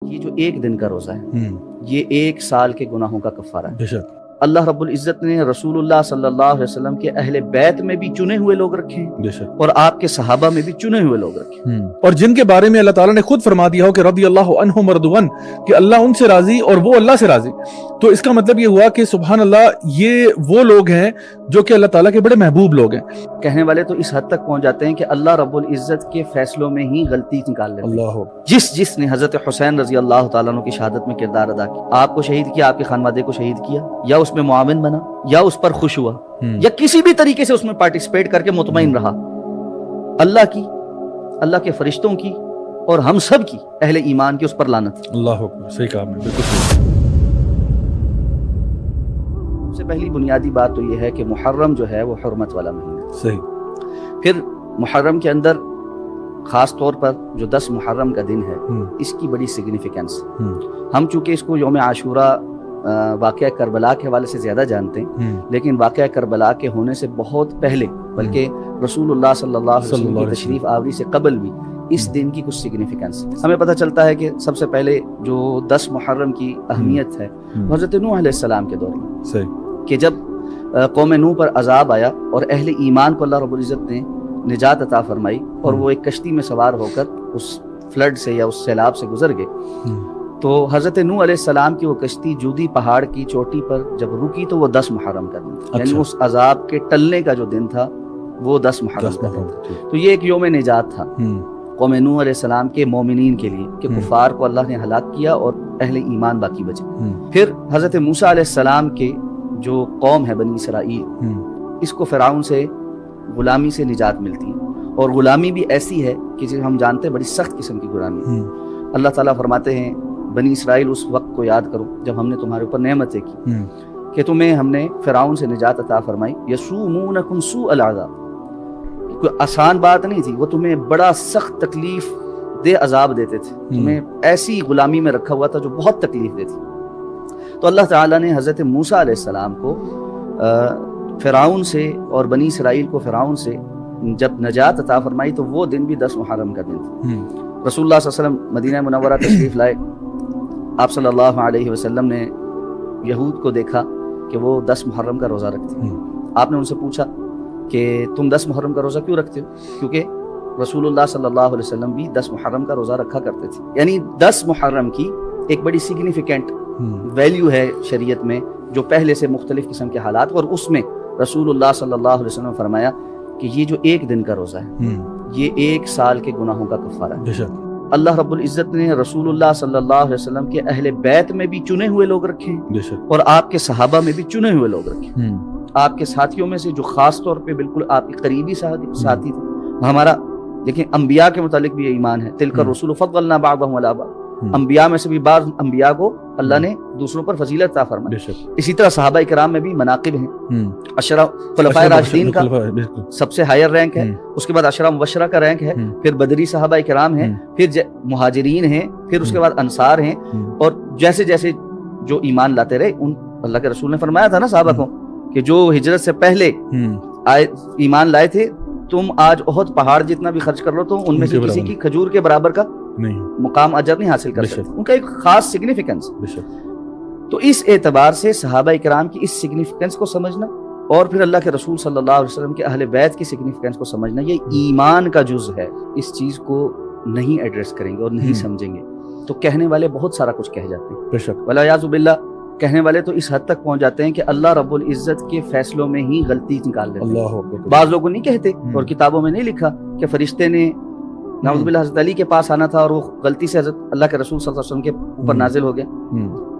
یہ جو ایک دن کا روزہ ہے یہ ایک سال کے گناہوں کا کفارہ ہے۔ اللہ رب العزت نے رسول اللہ صلی اللہ علیہ وسلم کے اہل بیت میں بھی چنے ہوئے لوگ رکھے ہیں اور آپ کے صحابہ میں بھی چنے ہوئے لوگ رکھے ہیں، اور جن کے بارے میں اللہ تعالیٰ نے خود فرما دیا ہو کہ رضی اللہ عنہم ورضوان، کہ اللہ ان سے راضی اور وہ اللہ سے راضی۔ تو اس کا مطلب یہ ہوا کہ سبحان اللہ یہ وہ لوگ ہیں جو کہ اللہ تعالیٰ کے بڑے محبوب لوگ ہیں۔ کہنے والے تو اس حد تک پہنچ جاتے ہیں کہ اللہ رب العزت کے فیصلوں میں ہی غلطی نکال لیتے ہیں۔ اللہ جس نے حضرت حسین رضی اللہ تعالیٰ عنہ کی شہادت میں کردار ادا کیا، آپ کو شہید کیا، آپ کے خانوادے کو شہید کیا، یا اس میں معاون بنا، یا اس پر خوش ہوا، یا کسی بھی طریقے سے اس میں پارٹیسپیٹ کر کے مطمئن رہا، اللہ کی، اللہ کے فرشتوں کی اور ہم سب کی اہل ایمان کی اس پر لعنت۔ اللہ اکبر، صحیح کہا آپ نے، بالکل صحیح۔ سب سے پہلی بنیادی بات تو یہ ہے کہ محرم جو ہے وہ حرمت والا مہینہ ہے۔ صحیح۔ پھر محرم کے اندر خاص طور پر جو 10 محرم کا دن ہے اس کی بڑی سگنیفیکنس، ہم چونکہ اس کو یوم عاشورہ واقعہ کربلا کے حوالے سے زیادہ جانتے ہیں، لیکن واقعہ کربلا کے ہونے سے بہت پہلے، بلکہ رسول اللہ صلی اللہ علیہ وسلم کی تشریف آوری سے قبل بھی اس دن کی کچھ سگنیفیکنس ہمیں پتہ چلتا ہے کہ سب سے پہلے جو 10 محرم کی اہمیت ہے حضرت نوح علیہ السلام کے دور میں، صحیح، کہ جب قوم نوح پر عذاب آیا اور اہل ایمان کو اللہ رب العزت نے نجات عطا فرمائی اور وہ ایک کشتی میں سوار ہو کر اس فلڈ سے یا اس سیلاب سے گزر گئے، تو حضرت نوح علیہ السلام کی وہ کشتی جودی پہاڑ کی چوٹی پر جب رکی تو وہ 10 محرم کا دن تھا، یعنی اس عذاب کے ٹلنے کا جو دن تھا وہ 10 محرم کا دن تھا۔ تو یہ ایک یوم نجات تھا قوم نوح علیہ السلام کے مومنین کے لیے کہ کفار کو اللہ نے ہلاک کیا اور اہل ایمان باقی بچے۔ پھر حضرت موسیٰ علیہ السلام کے جو قوم ہے بنی اسرائیل، اس کو فرعون سے غلامی سے نجات ملتی ہے، اور غلامی بھی ایسی ہے کہ جسے ہم جانتے ہیں بڑی سخت قسم کی غلامی ہے۔ اللہ تعالیٰ فرماتے ہیں بنی اسرائیل اس وقت کو یاد کرو جب ہم نے تمہارے اوپر نعمتیں کی کہ تمہیں ہم نے فرعون سے نجات عطا فرمائی، یسومونکم سوء العذاب، کوئی آسان بات نہیں تھی، وہ تمہیں بڑا سخت تکلیف دہ عذاب دیتے تھے، تمہیں ایسی غلامی میں رکھا ہوا تھا جو بہت تکلیف دیتی۔ تو اللہ تعالیٰ نے حضرت موسیٰ علیہ السلام کو فرعون سے اور بنی اسرائیل کو فرعون سے جب نجات عطا فرمائی تو وہ دن بھی 10 محرم کا دن تھا۔ رسول اللہ صلی اللہ علیہ وسلم مدینہ منورہ تشریف لائے، آپ صلی اللہ علیہ وسلم نے یہود کو دیکھا کہ وہ 10 محرم کا روزہ رکھتے ہیں۔ آپ نے ان سے پوچھا کہ تم 10 محرم کا روزہ کیوں رکھتے ہو؟ کیونکہ رسول اللہ صلی اللہ علیہ وسلم بھی 10 محرم کا روزہ رکھا کرتے تھے، یعنی 10 محرم کی ایک بڑی سگنیفیکنٹ ویلیو ہے شریعت میں، جو پہلے سے مختلف قسم کے حالات، اور اس میں رسول اللہ صلی اللہ علیہ وسلم نے فرمایا کہ یہ جو ایک دن کا روزہ ہے یہ ایک سال کے گناہوں کا کفارہ ہے۔ اللہ رب العزت نے رسول اللہ صلی اللہ علیہ وسلم کے اہل بیت میں بھی چنے ہوئے لوگ رکھے ہیں اور آپ کے صحابہ میں بھی چنے ہوئے لوگ رکھے ہیں۔ آپ کے ساتھیوں میں سے جو خاص طور پہ بالکل آپ کے قریبی ساتھی تھے، ہمارا لیکن انبیاء کے متعلق بھی یہ ایمان ہے، تلک الرسول فضلنا بعضهم علی بعض، انبیاء میں سے بھی بعض انبیاء کو اللہ نے دوسروں پر فضیلت عطا فرمائی۔ اسی طرح صحابہ کرام میں بھی مناقب ہیں، عشرہ خلفائے راشدین کا سب سے ہائر رینک ہے، اس کے بعد عشرہ مبشرہ کا رینک ہے، پھر بدری صحابہ کرام ہیں، پھر مہاجرین ہیں، پھر اس کے بعد انصار ہیں، اور جیسے جیسے جو ایمان لاتے رہے، ان اللہ کے رسول نے فرمایا تھا نا صحابہ کو کہ جو ہجرت سے پہلے ایمان لائے تھے، تم آج احد پہاڑ جتنا بھی خرچ کر لو تو ان میں سے کسی کی کھجور کے برابر کا مقام اجر نہیں حاصل کر سکتے، ان کا ایک خاص سگنیفیکنس۔ تو اس اعتبار سے صحابہ کرام کی اس سگنیفیکنس کو سمجھنا اور پھر اللہ کے رسول صلی اللہ علیہ وسلم کے اہل بیت کی سگنیفیکنس کو سمجھنا، یہ ایمان کا جز ہے۔ اس چیز کو نہیں ایڈریس کریں گے اور نہیں سمجھیں گے تو کہنے والے بہت سارا کچھ کہہ جاتے ہیں، بے شک، والعیاذ باللہ۔ کہنے والے تو اس حد تک پہنچ جاتے ہیں کہ اللہ رب العزت کے فیصلوں میں ہی غلطی نکال دیتے ہیں۔ بعض لوگوں نہیں کہتے اور کتابوں میں نہیں لکھا کہ فرشتے نے نعوذ باللہ حضرت علی کے پاس آنا تھا اور وہ غلطی سے حضرت اللہ کے رسول صلی اللہ علیہ وسلم کے اوپر نازل ہو گیا،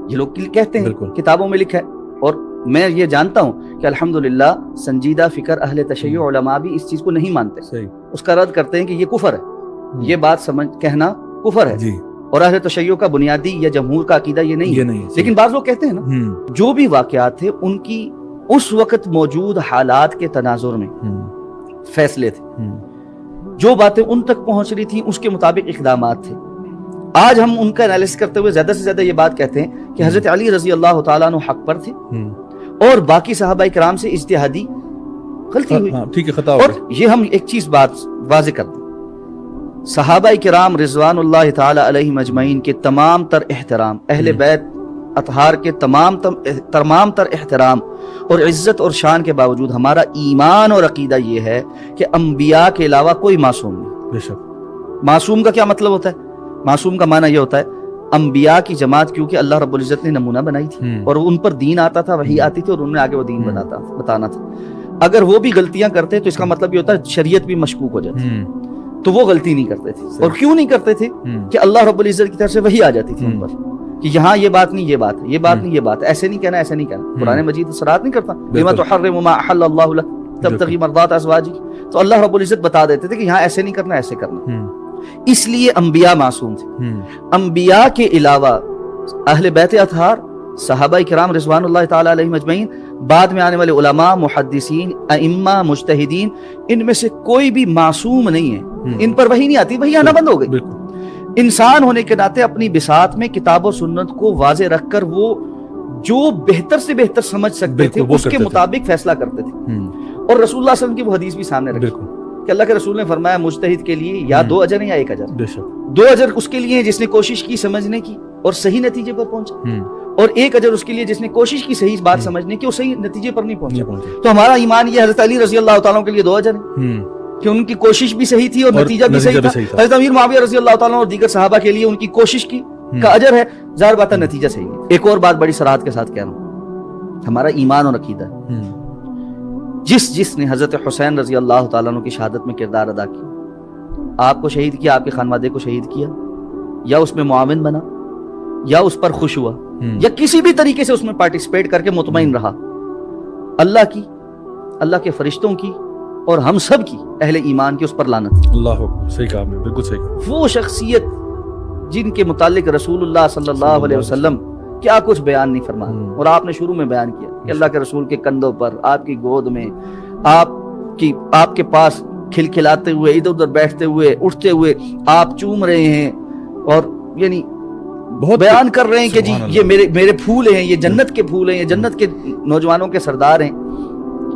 یہ لوگ کہتے ہیں، کتابوں میں لکھا ہے۔ اور میں یہ جانتا ہوں کہ الحمدللہ سنجیدہ فکر اہل تشیع علماء بھی اس چیز کو نہیں مانتے، اس کا رد کرتے ہیں کہ یہ کفر ہے، یہ بات سمجھ کہنا کفر ہے، اور اہل تشیع کا بنیادی یا جمہور کا عقیدہ یہ نہیں ہے۔ لیکن بعض لوگ کہتے ہیں نا جو بھی واقعات تھے ان کی اس وقت موجود حالات کے تناظر میں فیصلے تھے، جو باتیں ان تک پہنچ رہی تھیں اس کے مطابق اقدامات تھے۔ آج ہم ان کا انالیسس کرتے ہوئے زیادہ سے زیادہ یہ بات کہتے ہیں کہ حضرت علی رضی اللہ تعالیٰ عنہ حق پر تھے اور باقی صحابہ کرام سے اجتہادی غلطی ہوئی، ٹھیک ہے، خطا اور یہ ہم ایک چیز بات واضح کر دیں، صحابہ کرام رضوان اللہ تعالی علیہم اجمعین کے تمام تر احترام، اہل بیت اطہار کے تمام تر احترام اور عزت اور شان کے باوجود ہمارا ایمان اور عقیدہ یہ ہے کہ انبیاء کے علاوہ کوئی معصوم نہیں۔ بے شک۔ معصوم کا کیا مطلب ہوتا ہے؟ معصوم کا معنی یہ ہوتا ہے انبیاء کی جماعت کیونکہ اللہ رب العزت نے نمونہ بنائی تھی اور ان پر دین آتا تھا، وحی آتی تھی اور انہوں نے آگے وہ دین بتانا تھا۔ اگر وہ بھی غلطیاں کرتے تو اس کا مطلب یہ ہوتا ہے شریعت بھی مشکوک ہو جاتی، تو وہ غلطی نہیں کرتے تھے۔ اور کیوں نہیں کرتے تھے؟ کہ اللہ رب العزت کی طرف سے وحی آ جاتی تھی ان پر کہ یہاں یہ بات نہیں، یہ بات ہے، یہ بات نہیں، یہ بات ہے، ایسے نہیں کہنا، ایسے نہیں کہنا۔ قرآن مجید صراحت نہیں کرتا لما تحرم ما احل اللہ لک تبتغی مرضات ازواجک، تو اللہ رب العزت بتا دیتے تھے کہ یہاں ایسے نہیں کرنا، ایسے کرنا۔ اس لیے انبیاء معصوم تھے۔ انبیاء کے علاوہ اہل بیت اطہار، صحابہ کرام رضوان اللہ تعالی علیہم اجمعین، بعد میں آنے والے علماء، محدثین، ائمہ، مجتہدین، ان میں سے کوئی بھی معصوم نہیں ہے۔ ان پر وحی نہیں آتی، وحی آنا بند ہو گئی۔ انسان ہونے کے ناطے اپنی بساط میں کتاب و سنت کو واضح رکھ کر وہ جو بہتر سے بہتر سمجھ سکتے تھے اس کے مطابق فیصلہ کرتے تھے۔ اور رسول اللہ صلی اللہ علیہ وسلم کی وہ حدیث بھی سامنے رکھی کہ اللہ کے رسول نے فرمایا مجتہد کے لیے یا 2 اجر ہیں یا 1 اجر۔ 2 اجر اس کے لیے جس نے کوشش کی سمجھنے کی اور صحیح نتیجے پر پہنچا، اور 1 اجر اس کے لیے جس نے کوشش کی صحیح بات سمجھنے کی اور صحیح نتیجے پر نہیں پہنچا۔ تو ہمارا ایمان یہ حضرت علی رضی اللہ تعالیٰ کے لیے 2 اجر ہیں کہ ان کی کوشش بھی صحیح تھی اور نتیجہ بھی صحیح تھا۔ حضرت امیر معاویہ رضی اللہ تعالیٰ اور دیگر صحابہ کے لیے ان کی کوشش کی کا اجر ہے، ظاہر بات ہے نتیجہ صحیح ہے۔ ایک اور بات بڑی صراحت کے ساتھ کہہ رہا ہوں، ہمارا ایمان اور عقیدہ ہے جس نے حضرت حسین رضی اللہ تعالیٰ عنہ کی شہادت میں کردار ادا کیا، آپ کو شہید کیا، آپ کے خانوادے کو شہید کیا، یا اس میں معاون بنا، یا اس پر خوش ہوا، یا کسی بھی طریقے سے اس میں پارٹیسپیٹ کر کے مطمئن رہا، اللہ کی، اللہ کے فرشتوں کی اور ہم سب کی اہل ایمان کی اس پر لعنت۔ اللہ اکبر، صحیح کہا آپ نے، بالکل صحیح کہا۔ وہ شخصیت جن کے متعلق رسول اللہ صلی اللہ علیہ وسلم کیا کچھ بیان نہیں فرمایا، اور آپ نے شروع میں بیان کیا کہ اللہ کے رسول کے کندھوں پر، آپ کی گود میں، آپ کے پاس کھلکھلاتے ہوئے، ادھر ادھر بیٹھتے ہوئے، اٹھتے ہوئے آپ چوم رہے ہیں اور یعنی بہت بیان کر رہے ہیں کہ جی یہ میرے پھول ہیں، یہ جنت کے پھول ہیں، یہ جنت کے نوجوانوں کے سردار ہیں۔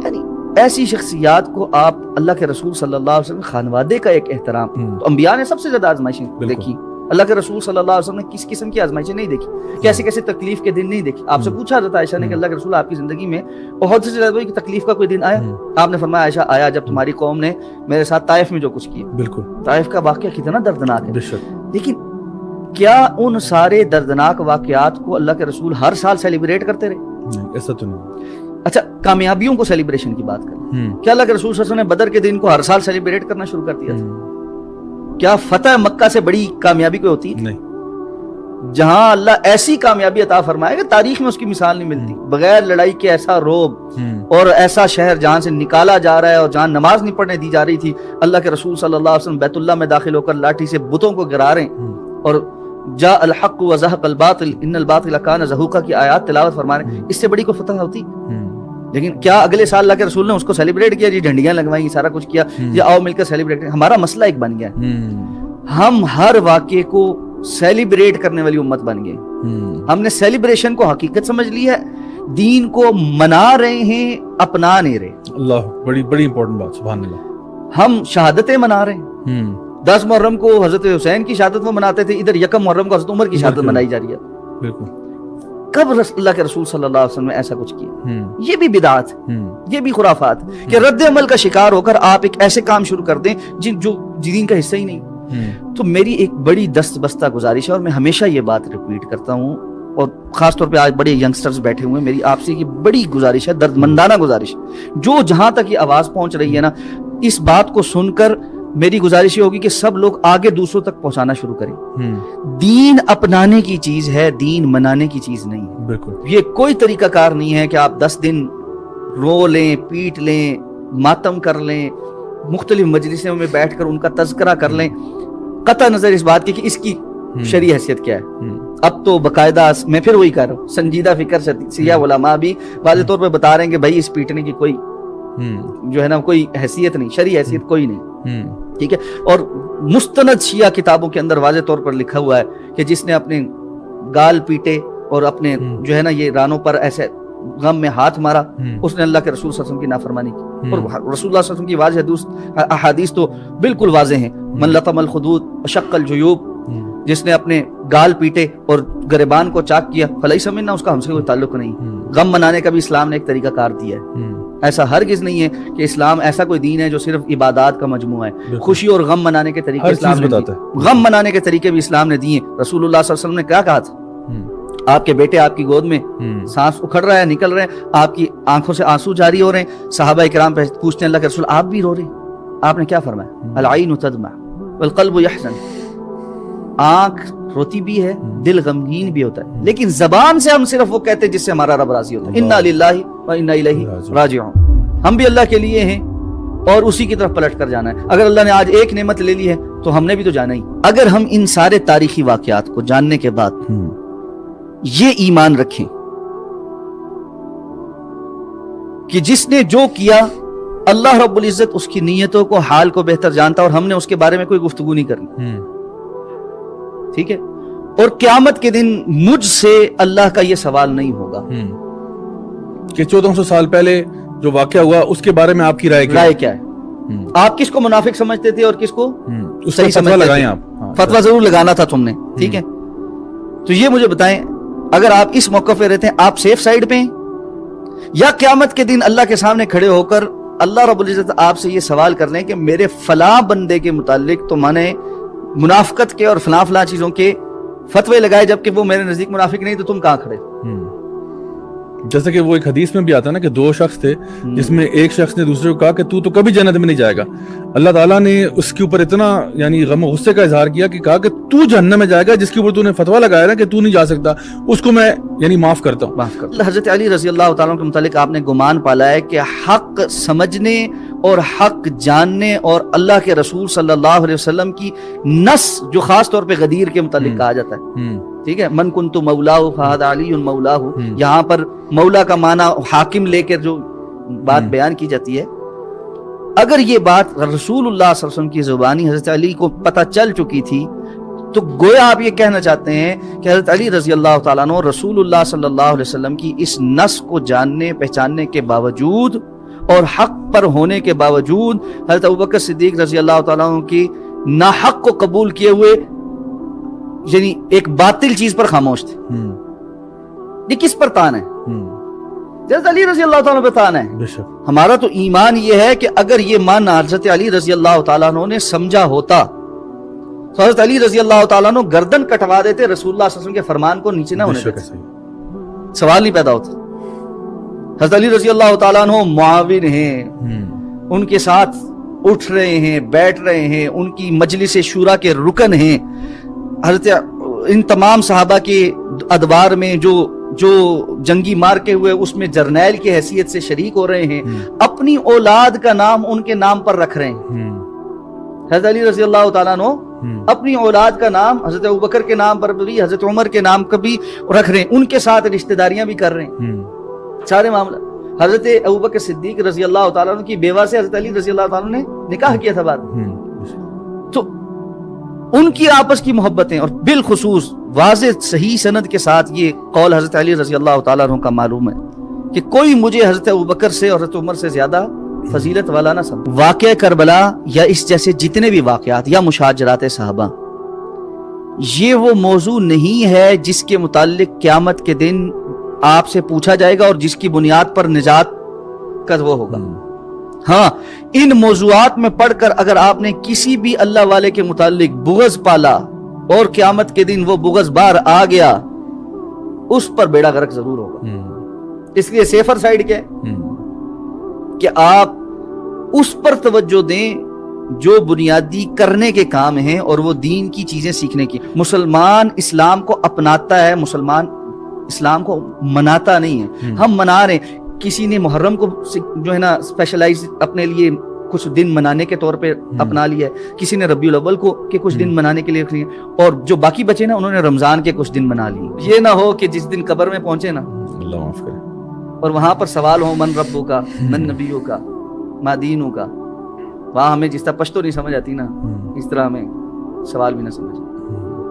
یعنی ایسی شخصیات کو آپ اللہ کے رسول صلی اللہ علیہ وسلم خانوادے کا ایک احترام، تو انبیاء نے سب سے زیادہ آزمائشیں دیکھی، اللہ کے رسول صلی اللہ علیہ وسلم نے کس قسم کی آزمائشیں نہیں دیکھی، کیسے کیسے تکلیف کے دن نہیں دیکھی۔ آپ سے پوچھا حضرت عائشہ نے کہ اللہ کے رسول آپ کی زندگی میں بہت سے زیادہ تکلیف کا کوئی دن آیا؟ آپ نے فرمایا عائشہ آیا جب تمہاری قوم نے میرے ساتھ طائف میں جو کچھ کیا۔ بالکل، طائف کا واقعہ کتنا دردناک ہے، لیکن کیا ان سارے دردناک واقعات کو اللہ کے رسول ہر سال سیلیبریٹ کرتے رہے؟ ایسا تو نہیں۔ اچھا، کامیابیوں کو سیلیبریشن کی بات کریں، کیا اللہ کے رسول صلی اللہ علیہ وسلم نے بدر کے دن کو ہر سال سیلیبریٹ کرنا شروع کر دیا تھا؟ کیا فتح مکہ سے بڑی کامیابی کوئی ہوتی ہے؟ نہیں۔ جہاں اللہ ایسی کامیابی عطا فرمائے گا، تاریخ میں اس کی مثال نہیں ملتی، بغیر لڑائی کے ایسا روب اور ایسا شہر جہاں سے نکالا جا رہا ہے اور جہاں نماز نہیں پڑھنے دی جا رہی تھی، اللہ کے رسول صلی اللہ علیہ وسلم بیت اللہ میں داخل ہو کر لاٹھی سے بتوں کو گرا رہے ہیں اور جاء الحق وزهق الباطل ان الباطل كان زهوقا کی آیات تلاوت فرما رہے ہیں۔ اس سے بڑی کوئی فتح ہوتی؟ لیکن کیا اگلے سال اللہ کے رسول نے اس کو سیلیبریٹ کیا؟ جی جھنڈیاں لگوائیں، سارا کچھ کیا، جی آؤ مل کر سیلیبریٹ کریں۔ ہمارا مسئلہ ایک بن گیا ہے، ہم ہر واقعے کو سیلیبریٹ کرنے والی امت بن گئے۔ ہم نے سیلیبریشن کو حقیقت سمجھ لی ہے، دین کو منا رہے ہیں، اپنا نہیں رہے۔ اللہ، بڑی بڑی امپورٹنٹ بات، سبحان اللہ۔ ہم شہادتیں منا رہے ہیں، 10 محرم کو حضرت حسین کی شہادت وہ مناتے تھے، ادھر 1 محرم کو حضرت عمر کی شہادت منائی جا رہی ہے۔ بالکل، کب اللہ کے رسول صلی اللہ علیہ وسلم نے ایسا کچھ کیا؟ یہ بھی بدعت، یہ بھی خرافات کہ رد عمل کا شکار ہو کر آپ ایک ایسے کام شروع کر دیں جو دین کا حصہ ہی نہیں۔ تو میری ایک بڑی دست بستہ گزارش ہے، اور میں ہمیشہ یہ بات ریپیٹ کرتا ہوں، اور خاص طور پہ آج بڑے ینگسٹرز بیٹھے ہوئے ہیں، میری آپ سے یہ بڑی گزارش ہے، درد مندانہ گزارش، جو جہاں تک یہ آواز پہنچ رہی ہے نا، اس بات کو سن کر میری گزارش یہ ہوگی کہ سب لوگ آگے دوسروں تک پہنچانا شروع کریں۔ دین اپنانے کی چیز ہے، دین منانے کی چیز نہیں ہے۔ بالکل، یہ کوئی طریقہ کار نہیں ہے کہ آپ 10 دن رو لیں، پیٹ لیں، ماتم کر لیں، مختلف مجلسوں میں بیٹھ کر ان کا تذکرہ کر لیں، قطع نظر اس بات کی کہ اس کی شرعی حیثیت کیا ہے۔ اب تو باقاعدہ میں پھر وہی کہہ رہا ہوں، سنجیدہ فکر سیاح علماء بھی واضح طور پہ بتا رہے ہیں کہ بھائی اس پیٹنے کی کوئی جو ہے نا کوئی حیثیت نہیں، شرعی حیثیت کوئی نہیں، ٹھیک ہے۔ اور مستند شیعہ کتابوں کے اندر واضح طور پر لکھا ہوا ہے کہ جس نے اپنے گال پیٹے اور اپنے جو ہے نا یہ رانوں پر ایسے غم میں ہاتھ مارا، اس نے اللہ کے رسول صلی اللہ علیہ وسلم کی نافرمانی کی۔ اور رسول اللہ صلی اللہ علیہ وسلم کی واضح احادیث تو بالکل واضح ہیں، من لطم الخدود وشق الجیوب، جس نے اپنے گال پیٹے اور گریبان کو چاک کیا، فلیس منا، اس کا ہم سے کوئی تعلق نہیں۔ غم منانے کا بھی اسلام نے ایک طریقہ کار دیا ہے۔ ایسا ہرگز نہیں ہے کہ اسلام ایسا کوئی دین ہے جو صرف عبادات کا مجموعہ ہے۔ خوشی اور غم منانے کے طریقے اسلام نے دیے، غم منانے کے طریقے بھی اسلام نے دیے۔ رسول اللہ صلی اللہ علیہ وسلم نے کیا کہا تھا؟ آپ کے بیٹے آپ کی گود میں سانس اکھڑ رہا ہے، نکل رہے ہیں، آپ کی آنکھوں سے آنسو جاری ہو رہے ہیں، صحابہ کرام پوچھتے ہیں اللہ کے رسول آپ بھی رو رہے ہیں؟ آپ نے کیا فرمایا؟ العین تدمع والقلب یحزن، آنکھ روتی بھی ہے، دل غمگین بھی ہوتا ہے، لیکن زبان سے ہم صرف وہ کہتے ہیں جس سے ہمارا رب راضی ہوتا ہے، انا للہ و انا الیہ راجعون، ہم بھی اللہ کے لیے ہیں اور اسی کی طرف پلٹ کر جانا ہے۔ اگر اللہ نے آج ایک نعمت لے لی ہے تو ہم نے بھی تو جانا ہی۔ اگر ہم ان سارے تاریخی واقعات کو جاننے کے بعد یہ ایمان رکھیں کہ جس نے جو کیا اللہ رب العزت اس کی نیتوں کو، حال کو بہتر جانتا، اور ہم نے اس کے بارے میں کوئی گفتگو نہیں کرنی، ٹھیک ہے؟ اور قیامت کے دن مجھ سے اللہ کا یہ سوال نہیں ہوگا کہ 1400 سال پہلے جو واقعہ ہوا اس کے بارے میں آپ کی رائے کیا ہے؟ آپ کس کو منافق سمجھتے تھے اور کس کو صحیح سمجھتے تھے؟ فتویٰ ضرور لگانا تھا تم نے، ٹھیک ہے؟ تو یہ مجھے بتائیں، اگر آپ اس موقع پہ رہتے ہیں آپ سیف سائیڈ پہ ہیں، یا قیامت کے دن اللہ کے سامنے کھڑے ہو کر اللہ رب العزت آپ سے یہ سوال کر لیں کہ میرے فلاں بندے کے متعلق تو میں نے منافقت کے اور فلاں چیزوں کے فتوے لگائے جبکہ وہ میرے نزدیک منافق نہیں، تو تم کہاں کھڑے؟ جیسے کہ وہ ایک حدیث میں بھی آتا ہے نا کہ دو شخص تھے جس میں ایک شخص نے دوسرے کو کہا کہ تو کبھی جنت میں نہیں جائے گا۔ اللہ تعالیٰ نے اس کے اوپر اتنا یعنی غم و غصے کا اظہار کیا کہ کہا کہ تو جہنم میں جائے گا، جس کے اوپر تو نے فتویٰ لگایا نا کہ تو نہیں جا سکتا، اس کو میں یعنی معاف کرتا ہوں۔ حضرت علی رضی اللہ تعالیٰ کے متعلق آپ نے گمان پالا ہے کہ حق سمجھنے اور حق جاننے اور اللہ کے رسول صلی اللہ علیہ وسلم کی نص جو خاص طور پہ غدیر کے متعلق کہا جاتا ہے، ٹھیک ہے؟ من کنت مولاہ فہذا علی مولاہ، یہاں پر مولا کا معنی حاکم لے کر جو بات بیان کی جاتی ہے، اگر یہ بات رسول اللہ صلی اللہ علیہ وسلم کی زبانی حضرت علی کو پتہ چل چکی تھی تو گویا آپ یہ کہنا چاہتے ہیں کہ حضرت علی رضی اللہ تعالیٰ عنہ رسول اللہ صلی اللہ علیہ وسلم کی اس نص کو جاننے پہچاننے کے باوجود اور حق پر ہونے کے باوجود حضرت ابوبکر صدیق رضی اللہ تعالیٰ عنہ کی ناحق کو قبول کیے ہوئے یعنی ایک باطل چیز پر خاموش تھے۔ یہ کس پر تان ہے؟ حضرت علی رضی اللہ تعالیٰ پہ تان ہے۔ ہمارا تو ایمان یہ ہے کہ اگر یہ معنی حضرت علی رضی اللہ تعالیٰ عنہ نے سمجھا ہوتا تو حضرت علی رضی اللہ تعالیٰ عنہ گردن کٹوا دیتے، رسول اللہ صلی اللہ علیہ وسلم کے فرمان کو نیچے نہ ہونے دیتے، سوال نہیں پیدا ہوتا۔ حضرت علی رضی اللہ تعالیٰ عنہ معاون ہیں، ان کے ساتھ اٹھ رہے ہیں، بیٹھ رہے ہیں، ان کی مجلس شورا کے رکن ہیں، حضرت ان تمام صحابہ کے ادوار میں جو جنگی مار کے ہوئے اس میں جرنیل کی حیثیت سے شریک ہو رہے ہیں، اپنی اولاد کا نام ان کے نام پر رکھ رہے ہیں۔ حضرت علی رضی اللہ تعالیٰ عنہ اپنی اولاد کا نام حضرت ابوبکر کے نام پر بھی، حضرت عمر کے نام پر بھی رکھ رہے ہیں، ان کے ساتھ رشتہ داریاں بھی کر رہے ہیں، سارے معاملہ۔ حضرت ابوبکر صدیق رضی اللہ تعالیٰ عنہ کی بیوہ سے حضرت علی رضی اللہ تعالیٰ عنہ نے نکاح کیا تھا بعد، تو ان کی آپس کی محبتیں، اور بالخصوص واضح صحیح سند کے ساتھ یہ قول حضرت علی رضی اللہ تعالیٰ عنہ کا معلوم ہے کہ کوئی مجھے حضرت ابوبکر سے اور حضرت عمر سے زیادہ فضیلت والا نہ سمجھ۔ واقعہ کربلا یا اس جیسے جتنے بھی واقعات یا مشاجرات صحابہ، یہ وہ موضوع نہیں ہے جس کے متعلق قیامت کے دن آپ سے پوچھا جائے گا اور جس کی بنیاد پر نجات کا وہ ہوگا۔ ہاں، ان موضوعات میں پڑھ کر اگر آپ نے کسی بھی اللہ والے کے متعلق بغض پالا اور قیامت کے دن وہ بغض باہر آ گیا، اس پر بیڑا غرق ضرور ہوگا۔ اس لیے سیفر سائیڈ کیا ہے کہ آپ اس پر توجہ دیں جو بنیادی کرنے کے کام ہیں اور وہ دین کی چیزیں سیکھنے کی۔ مسلمان اسلام کو اپناتا ہے، مسلمان اسلام کو مناتا نہیں ہے۔ ہم منا رہے ہیں، کسی نے محرم کو جو ہے نا اسپیشلائز اپنے لیے کچھ دن منانے کے طور پہ اپنا لیا ہے، کسی نے ربیع الاول کو کے کچھ دن منانے کے لیے رکھ لیے، اور جو باقی بچے نا انہوں نے رمضان کے کچھ دن منا لیے۔ یہ نہ ہو کہ جس دن قبر میں پہنچے نا اللہ معاف کرے اور وہاں پر سوال ہو من ربو کا، من نبیوں کا، ما دینوں کا، وہاں ہمیں جس طرح پشتو نہیں سمجھ آتی نا، اس طرح ہمیں سوال بھی نہ سمجھ،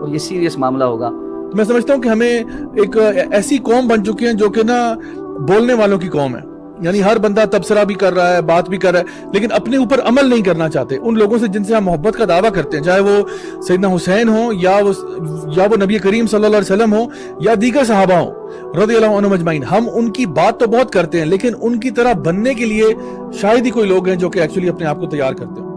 اور یہ سیریس معاملہ ہوگا۔ میں سمجھتا ہوں کہ ہمیں ایک ایسی قوم بن چکی ہیں جو کہ نا بولنے والوں کی قوم ہے، یعنی ہر بندہ تبصرہ بھی کر رہا ہے، بات بھی کر رہا ہے، لیکن اپنے اوپر عمل نہیں کرنا چاہتے. ان لوگوں سے جن سے ہم محبت کا دعویٰ کرتے ہیں، چاہے وہ سیدنا حسین ہوں یا وہ نبی کریم صلی اللہ علیہ وسلم ہوں یا دیگر صحابہ ہوں رضی اللہ عنہم اجمعین، ہم ان کی بات تو بہت کرتے ہیں لیکن ان کی طرح بننے کے لیے شاید ہی کوئی لوگ ہیں جو کہ ایکچولی اپنے آپ کو تیار کرتے ہیں.